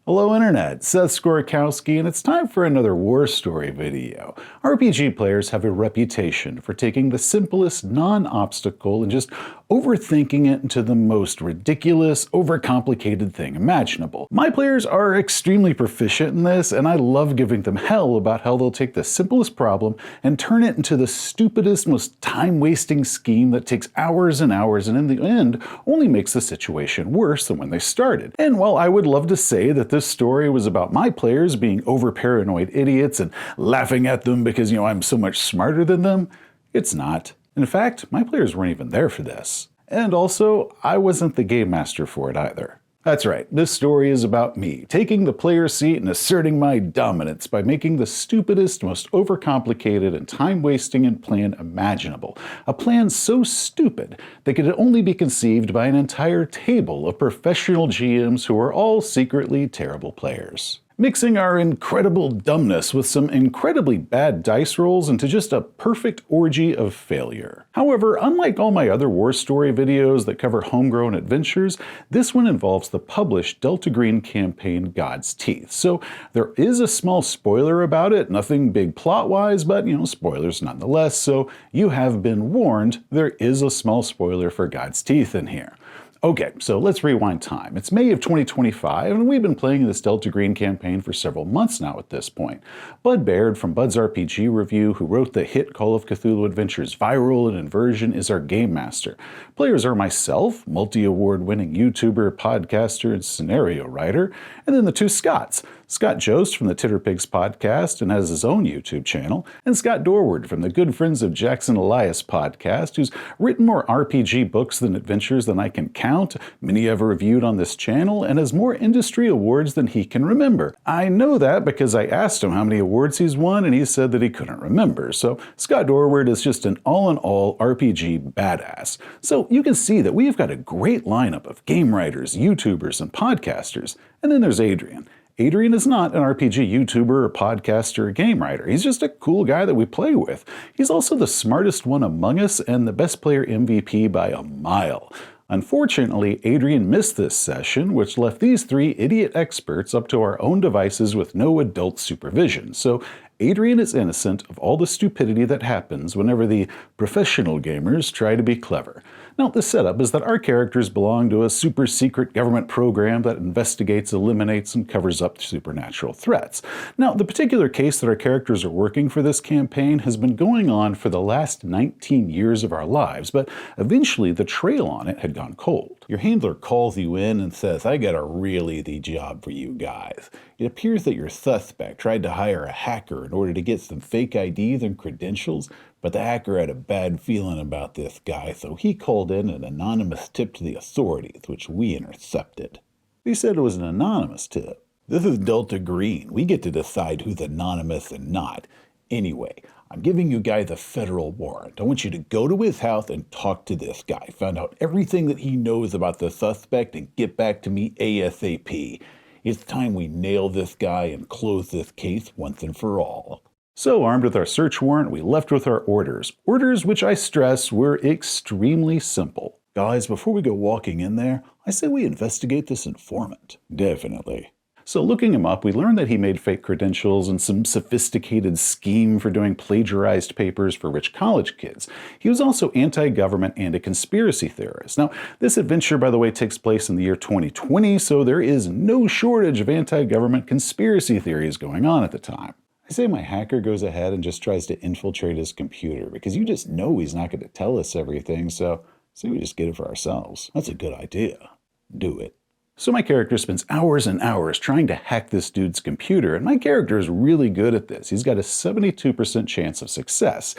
Hello Internet, Seth Skorkowski, and it's time for another war story video. RPG players have a reputation for taking the simplest non-obstacle and just overthinking it into the most ridiculous, overcomplicated thing imaginable. My players are extremely proficient in this, and I love giving them hell about how they'll take the simplest problem and turn it into the stupidest, most time-wasting scheme that takes hours and hours and in the end only makes the situation worse than when they started. And while I would love to say that this story was about my players being over-paranoid idiots and laughing at them because, I'm so much smarter than them, it's not. In fact, my players weren't even there for this. And also, I wasn't the game master for it either. That's right, this story is about me, taking the player seat and asserting my dominance by making the stupidest, most overcomplicated and time-wasting plan imaginable. A plan so stupid that could only be conceived by an entire table of professional GMs who are all secretly terrible players. Mixing our incredible dumbness with some incredibly bad dice rolls into just a perfect orgy of failure. However, unlike all my other war story videos that cover homegrown adventures, this one involves the published Delta Green campaign God's Teeth. So there is a small spoiler about it, nothing big plot-wise, but spoilers nonetheless, so you have been warned, there is a small spoiler for God's Teeth in here. Okay, so let's rewind time. It's May of 2025, and we've been playing this Delta Green campaign for several months now at this point. Bud Baird from Bud's RPG Review, who wrote the hit Call of Cthulhu Adventures Viral and Inversion, is our game master. Players are myself, multi-award-winning YouTuber, podcaster, and scenario writer, and then the two Scotts. Scott Jost from the Titterpigs podcast and has his own YouTube channel, and Scott Dorward from the Good Friends of Jackson Elias podcast, who's written more RPG books than adventures than I can count, many I've reviewed on this channel, and has more industry awards than he can remember. I know that because I asked him how many awards he's won, and he said that he couldn't remember. So Scott Dorward is just an all-in-all RPG badass. So you can see that we've got a great lineup of game writers, YouTubers, and podcasters. And then there's Adrian. Adrian is not an RPG YouTuber or podcaster or game writer. He's just a cool guy that we play with. He's also the smartest one among us and the best player MVP by a mile. Unfortunately, Adrian missed this session, which left these three idiot experts up to our own devices with no adult supervision. So Adrian is innocent of all the stupidity that happens whenever the professional gamers try to be clever. Now, the setup is that our characters belong to a super secret government program that investigates, eliminates, and covers up supernatural threats. Now, the particular case that our characters are working for this campaign has been going on for the last 19 years of our lives, but eventually the trail on it had gone cold. Your handler calls you in and says, "I got a really easy job for you guys. It appears that your suspect tried to hire a hacker in order to get some fake IDs and credentials, but the hacker had a bad feeling about this guy, so he called in an anonymous tip to the authorities, which we intercepted." He said it was an anonymous tip. This is Delta Green. We get to decide who's anonymous and not. Anyway, I'm giving you guys a federal warrant. I want you to go to his house and talk to this guy, find out everything that he knows about the suspect, and get back to me ASAP. It's time we nail this guy and close this case once and for all. So, armed with our search warrant, we left with our orders. Orders which I stress were extremely simple. Guys, before we go walking in there, I say we investigate this informant. Definitely. So looking him up, we learned that he made fake credentials and some sophisticated scheme for doing plagiarized papers for rich college kids. He was also anti-government and a conspiracy theorist. Now, this adventure, by the way, takes place in the year 2020, so there is no shortage of anti-government conspiracy theories going on at the time. I say my hacker goes ahead and just tries to infiltrate his computer because you just know he's not going to tell us everything, so say we just get it for ourselves. That's a good idea. Do it. So my character spends hours and hours trying to hack this dude's computer, and my character is really good at this. He's got a 72% chance of success.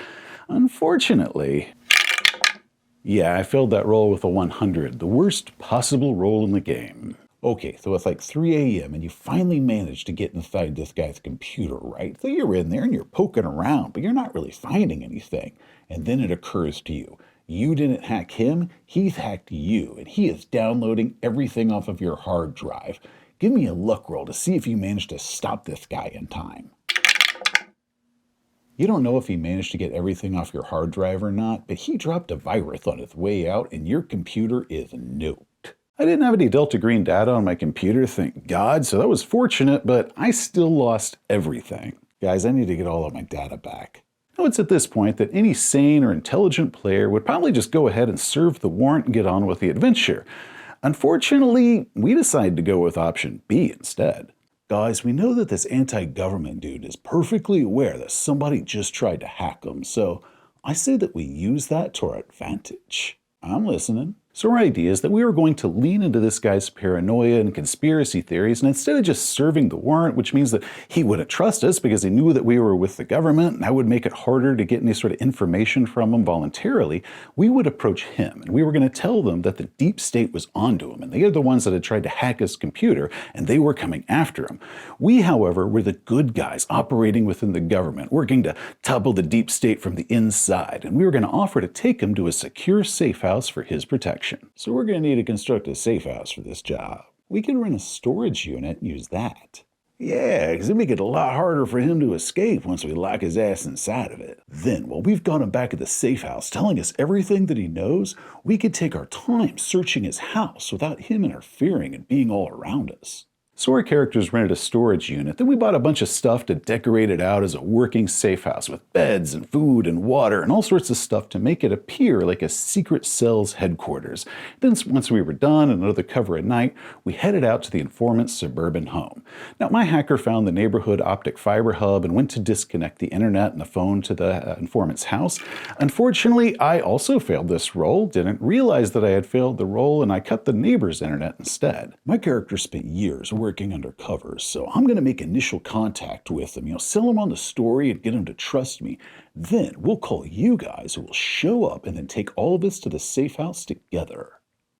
Unfortunately, yeah, I failed that roll with a 100, the worst possible roll in the game. Okay, so it's like 3 a.m. and you finally manage to get inside this guy's computer, right? So you're in there and you're poking around, but you're not really finding anything. And then it occurs to you, you didn't hack him, he's hacked you, and he is downloading everything off of your hard drive. Give me a luck roll to see if you managed to stop this guy in time. You don't know if he managed to get everything off your hard drive or not, but he dropped a virus on his way out and your computer is nuked. I didn't have any Delta Green data on my computer, thank God, so that was fortunate, but I still lost everything. Guys, I need to get all of my data back. Now, it's at this point that any sane or intelligent player would probably just go ahead and serve the warrant and get on with the adventure. Unfortunately, we decided to go with option B instead. Guys, we know that this anti-government dude is perfectly aware that somebody just tried to hack him, so I say that we use that to our advantage. I'm listening. So our idea is that we were going to lean into this guy's paranoia and conspiracy theories, and instead of just serving the warrant, which means that he wouldn't trust us because he knew that we were with the government, and that would make it harder to get any sort of information from him voluntarily, we would approach him, and we were going to tell them that the deep state was onto him, and they are the ones that had tried to hack his computer, and they were coming after him. We, however, were the good guys operating within the government, working to topple the deep state from the inside, and we were going to offer to take him to a secure safe house for his protection. So we're going to need to construct a safe house for this job. We could rent a storage unit and use that. Yeah, because it'd make it a lot harder for him to escape once we lock his ass inside of it. Then, while we've got him back at the safe house telling us everything that he knows, we could take our time searching his house without him interfering and being all around us. So our characters rented a storage unit, then we bought a bunch of stuff to decorate it out as a working safe house with beds and food and water and all sorts of stuff to make it appear like a secret cell's headquarters. Then once we were done and under cover at night, we headed out to the informant's suburban home. Now my hacker found the neighborhood optic fiber hub and went to disconnect the internet and the phone to the informant's house. Unfortunately, I also failed this roll, didn't realize that I had failed the roll, and I cut the neighbor's internet instead. My character spent years working undercover, so I'm going to make initial contact with him, sell him on the story and get him to trust me. Then we'll call you guys who will show up and then take all of us to the safe house together.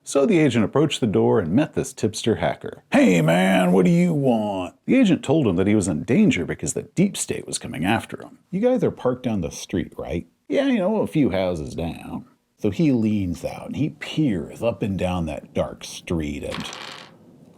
So the agent approached the door and met this tipster hacker. Hey man, what do you want? The agent told him that he was in danger because the deep state was coming after him. You guys are parked down the street, right? Yeah, a few houses down. So he leans out and he peers up and down that dark street and...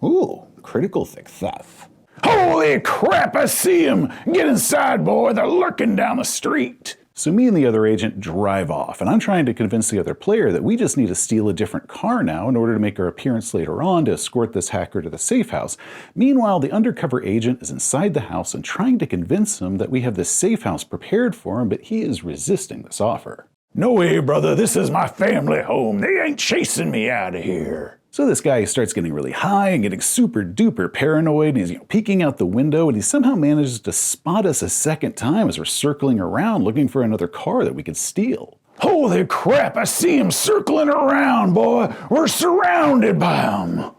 Ooh, critical success. Holy crap, I see him! Get inside, boy, they're lurking down the street. So me and the other agent drive off, and I'm trying to convince the other player that we just need to steal a different car now in order to make our appearance later on to escort this hacker to the safe house. Meanwhile, the undercover agent is inside the house and trying to convince him that we have this safe house prepared for him, but he is resisting this offer. No way, brother, this is my family home. They ain't chasing me out of here. So this guy starts getting really high and getting super duper paranoid, and he's peeking out the window, and he somehow manages to spot us a second time as we're circling around looking for another car that we could steal. Holy crap, I see him circling around, boy. We're surrounded by him.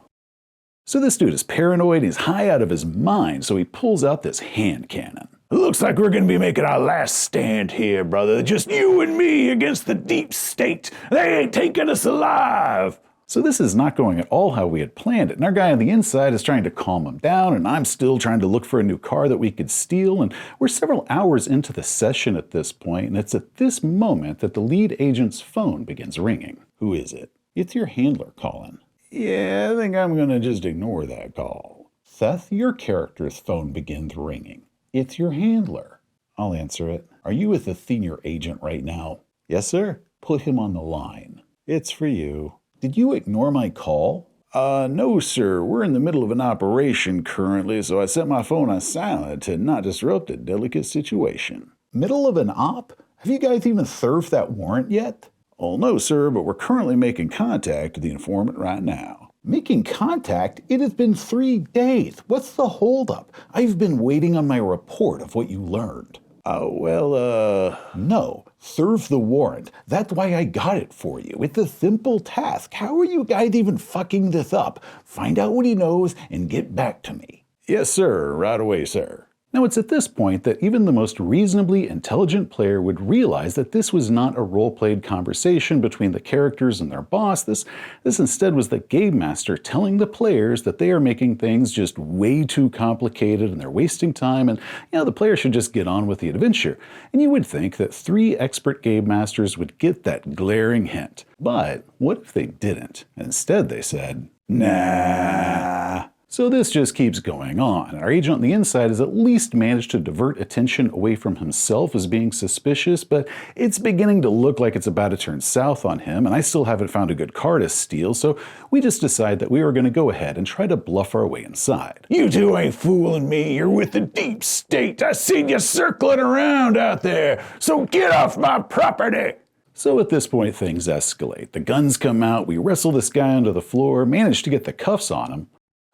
So this dude is paranoid, he's high out of his mind, so he pulls out this hand cannon. Looks like we're gonna be making our last stand here, brother. Just you and me against the deep state. They ain't taking us alive. So this is not going at all how we had planned it, and our guy on the inside is trying to calm him down, and I'm still trying to look for a new car that we could steal, and we're several hours into the session at this point, and it's at this moment that the lead agent's phone begins ringing. Who is it? It's your handler calling. Yeah, I think I'm gonna just ignore that call. Seth, your character's phone begins ringing. It's your handler. I'll answer it. Are you with the senior agent right now? Yes, sir. Put him on the line. It's for you. Did you ignore my call? No, sir. We're in the middle of an operation currently, so I set my phone on silent to not disrupt a delicate situation. Middle of an op? Have you guys even served that warrant yet? Oh, no, sir, but we're currently making contact with the informant right now. Making contact? It has been 3 days. What's the holdup? I've been waiting on my report of what you learned. No. Serve the warrant. That's why I got it for you. It's a simple task. How are you guys even fucking this up? Find out what he knows and get back to me. Yes, sir. Right away, sir. Now, it's at this point that even the most reasonably intelligent player would realize that this was not a role-played conversation between the characters and their boss. This instead was the game master telling the players that they are making things just way too complicated and they're wasting time, and the player should just get on with the adventure. And you would think that 3 expert game masters would get that glaring hint. But what if they didn't? Instead, they said, nah. So this just keeps going on. Our agent on the inside has at least managed to divert attention away from himself as being suspicious, but it's beginning to look like it's about to turn south on him, and I still haven't found a good car to steal, so we just decide that we were going to go ahead and try to bluff our way inside. You two ain't fooling me. You're with the deep state. I seen you circling around out there. So get off my property. So at this point, things escalate. The guns come out, we wrestle this guy onto the floor, manage to get the cuffs on him.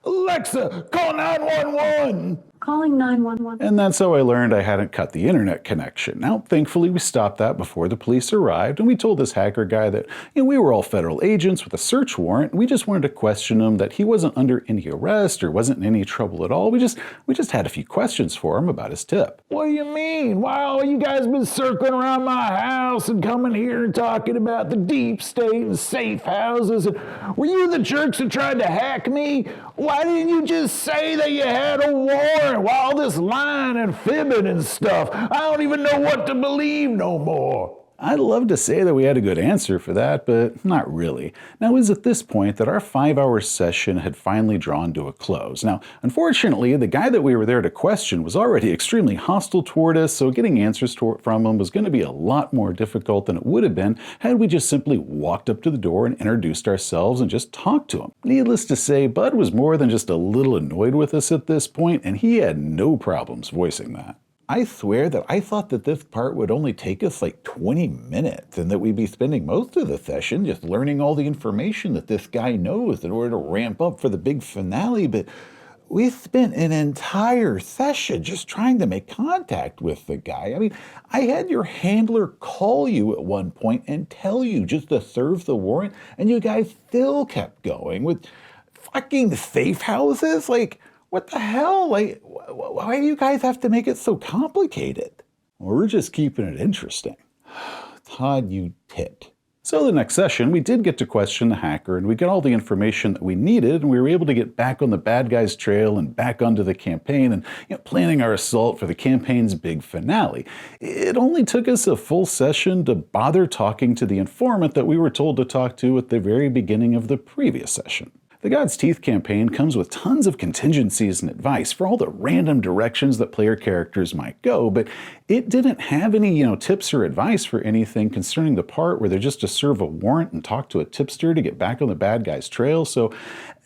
Alexa, call 911. Calling 911. And that's how I learned I hadn't cut the internet connection. Now, thankfully, we stopped that before the police arrived, and we told this hacker guy that we were all federal agents with a search warrant, and we just wanted to question him that he wasn't under any arrest or wasn't in any trouble at all. We just had a few questions for him about his tip. What do you mean? Why all you guys been circling around my house and coming here and talking about the deep state and safe houses? And were you the jerks that tried to hack me? Why didn't you just say that you had a warrant? Why all this lying and fibbing and stuff? I don't even know what to believe no more. I'd love to say that we had a good answer for that, but not really. Now, it was at this point that our 5-hour session had finally drawn to a close. Now, unfortunately, the guy that we were there to question was already extremely hostile toward us, so getting answers from him was going to be a lot more difficult than it would have been had we just simply walked up to the door and introduced ourselves and just talked to him. Needless to say, Bud was more than just a little annoyed with us at this point, and he had no problems voicing that. I swear that I thought that this part would only take us like 20 minutes and that we'd be spending most of the session just learning all the information that this guy knows in order to ramp up for the big finale, but we spent an entire session just trying to make contact with the guy. I mean, I had your handler call you at one point and tell you just to serve the warrant, and you guys still kept going with fucking safe houses? Like, what the hell? Like, why do you guys have to make it so complicated? Well, we're just keeping it interesting. Todd, you tit. So the next session, we did get to question the hacker, and we got all the information that we needed, and we were able to get back on the bad guy's trail and back onto the campaign and planning our assault for the campaign's big finale. It only took us a full session to bother talking to the informant that we were told to talk to at the very beginning of the previous session. The God's Teeth campaign comes with tons of contingencies and advice for all the random directions that player characters might go, but it didn't have any, tips or advice for anything concerning the part where they're just to serve a warrant and talk to a tipster to get back on the bad guy's trail. So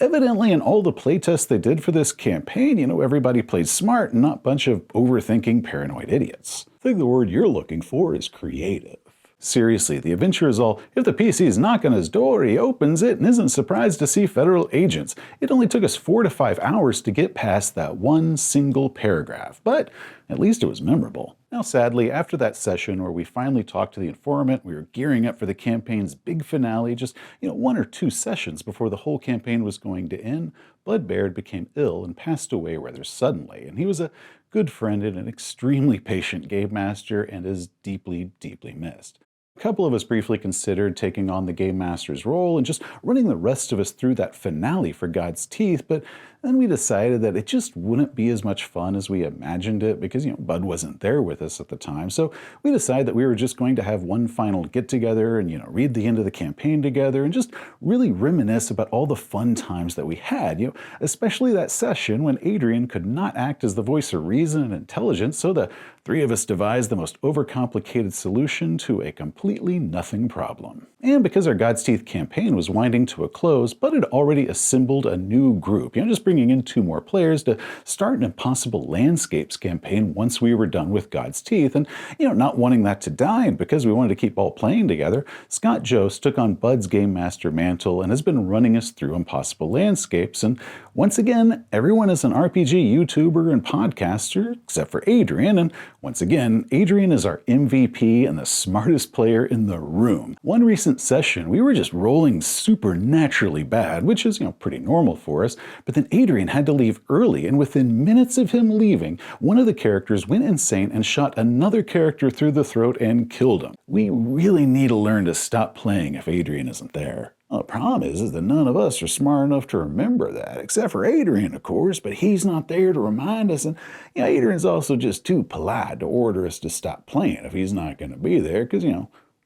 evidently in all the playtests they did for this campaign, everybody played smart and not a bunch of overthinking paranoid idiots. I think the word you're looking for is creative. Seriously, the adventure is all, if the PC's knock on his door, he opens it and isn't surprised to see federal agents. It only took us 4 to 5 hours to get past that one single paragraph, but at least it was memorable. Now, sadly, after that session where we finally talked to the informant, we were gearing up for the campaign's big finale, just 1 or 2 sessions before the whole campaign was going to end, Bud Baird became ill and passed away rather suddenly, and he was a good friend and an extremely patient game master and is deeply, deeply missed. A couple of us briefly considered taking on the Game Master's role and just running the rest of us through that finale for God's Teeth, but then we decided that it just wouldn't be as much fun as we imagined it because, Bud wasn't there with us at the time. So we decided that we were just going to have one final get-together and, read the end of the campaign together and just really reminisce about all the fun times that we had, especially that session when Adrian could not act as the voice of reason and intelligence, so the 3 of us devised the most overcomplicated solution to a completely nothing problem. And because our God's Teeth campaign was winding to a close, Bud had already assembled a new group, just bringing in 2 more players to start an Impossible Landscapes campaign once we were done with God's Teeth. And, not wanting that to die, and because we wanted to keep all playing together, Scott Jost took on Bud's Game Master mantle and has been running us through Impossible Landscapes. And once again, everyone is an RPG YouTuber and podcaster, except for Adrian. And once again, Adrian is our MVP and the smartest player in the room. One recent session, we were just rolling supernaturally bad, which is, pretty normal for us, but then Adrian had to leave early, and within minutes of him leaving, one of the characters went insane and shot another character through the throat and killed him. We really need to learn to stop playing if Adrian isn't there. Well, the problem is that none of us are smart enough to remember that, except for Adrian, of course, but he's not there to remind us, and Adrian's also just too polite to order us to stop playing if he's not going to be there, because,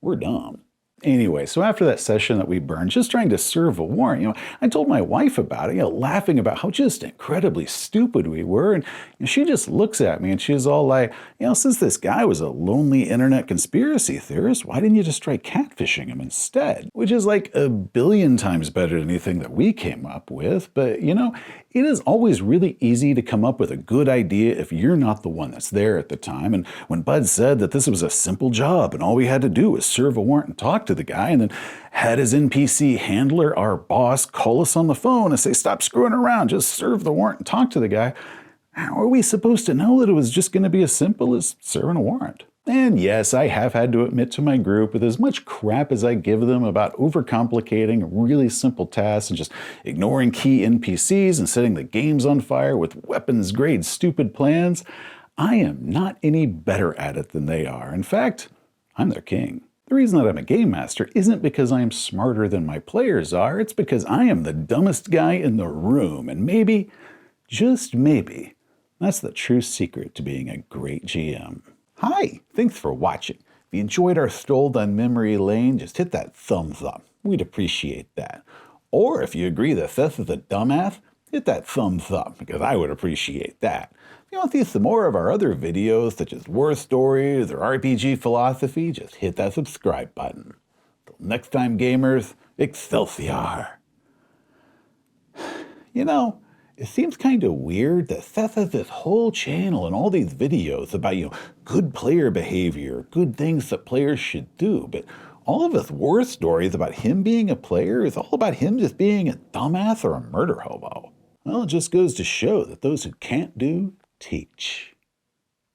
we're dumb. Anyway, so after that session that we burned, just trying to serve a warrant, I told my wife about it, laughing about how just incredibly stupid we were. And she just looks at me and she's all like, since this guy was a lonely internet conspiracy theorist, why didn't you just try catfishing him instead? Which is like a billion times better than anything that we came up with. But, it is always really easy to come up with a good idea if you're not the one that's there at the time. And when Bud said that this was a simple job and all we had to do was serve a warrant and talk to the guy, and then had his NPC handler, our boss, call us on the phone and say, stop screwing around, just serve the warrant and talk to the guy, how are we supposed to know that it was just going to be as simple as serving a warrant? And yes, I have had to admit to my group, with as much crap as I give them about overcomplicating really simple tasks and just ignoring key NPCs and setting the games on fire with weapons-grade stupid plans, I am not any better at it than they are. In fact, I'm their king. The reason that I'm a game master isn't because I am smarter than my players are, it's because I am the dumbest guy in the room, and maybe, just maybe, that's the true secret to being a great GM. Hi, thanks for watching. If you enjoyed our stroll down memory lane, just hit that thumbs up. We'd appreciate that. Or if you agree that Seth is a dumbass, hit that thumbs up, because I would appreciate that. If you want to see some more of our other videos, such as war stories or RPG philosophy, just hit that subscribe button. Till next time, gamers, Excelsior! It seems kind of weird that Seth has this whole channel and all these videos about, good player behavior, good things that players should do, but all of his war stories about him being a player is all about him just being a dumbass or a murder hobo. Well, it just goes to show that those who can't do, teach.